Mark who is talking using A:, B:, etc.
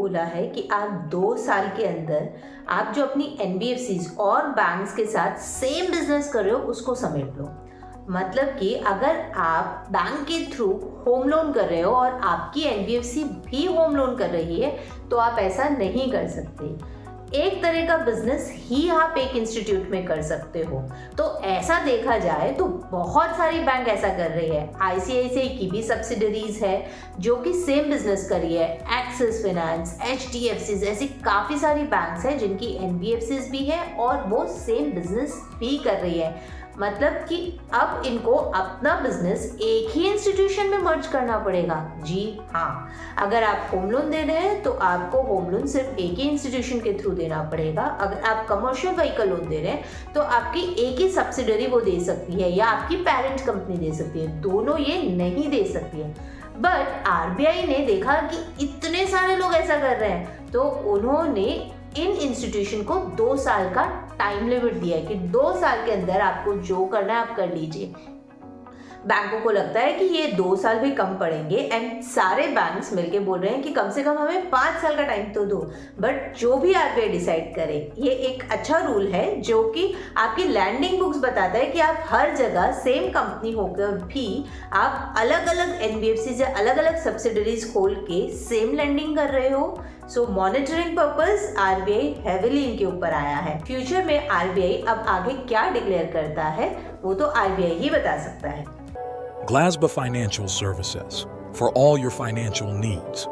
A: बोला है कि आप 2 साल के अंदर आप जो अपनी एनबीएफसीज और बैंक्स के साथ सेम बिजनेस कर रहे हो उसको समेट लो। मतलब कि अगर आप बैंक के थ्रू होम लोन कर रहे हो और आपकी एनबीएफसी भी होम लोन कर रही है तो आप ऐसा नहीं कर सकते। एक तरह का बिजनेस ही आप एक इंस्टीट्यूट में कर सकते हो। तो ऐसा देखा जाए तो बहुत सारी बैंक ऐसा कर रही है। आईसीआईसीआई की भी सब्सिडरीज है जो कि सेम बिजनेस कर रही है। एक्सिस फाइनेंस, एचडीएफसीज, ऐसी काफ़ी सारी बैंक्स हैं जिनकी एनबीएफसीज भी है और वो सेम बिजनेस भी कर रही है। मतलब कि अब इनको अपना बिजनेस एक ही इंस्टीट्यूशन में मर्ज करना पड़ेगा। जी हाँ, अगर आप होम लोन दे रहे हैं तो आपको होम लोन सिर्फ एक ही इंस्टीट्यूशन के थ्रू देना पड़ेगा। अगर आप कमर्शियल व्हीकल लोन दे रहे हैं तो आपकी एक ही सब्सिडरी वो दे सकती है या आपकी पेरेंट कंपनी दे सकती है, दोनों ये नहीं दे सकती है। बट आरबीआई ने देखा कि इतने सारे लोग ऐसा कर रहे हैं तो उन्होंने इन इंस्टीट्यूशन को 2 साल का टाइम लिमिट दिया है कि 2 साल के अंदर आपको जो करना है आप कर लीजिए। बैंकों को लगता है कि ये 2 साल भी कम पड़ेंगे एंड सारे बैंक्स मिलके बोल रहे हैं कि कम से कम हमें 5 साल का टाइम तो दो। बट जो भी आरबीआई डिसाइड करे, ये एक अच्छा रूल है जो कि आपकी लैंडिंग बुक्स बताता है कि आप हर जगह सेम कंपनी होकर भी आप अलग अलग एनबीएफसी या अलग अलग सब्सिडरीज खोल के सेम लैंडिंग कर रहे हो। सो मॉनिटरिंग पर्पस आरबीआई हेविली इनके ऊपर आया है। फ्यूचर में आरबीआई अब आगे क्या डिक्लेयर करता है वो तो आरबीआई ही बता सकता है।
B: Glasba Financial Services, for all your financial needs.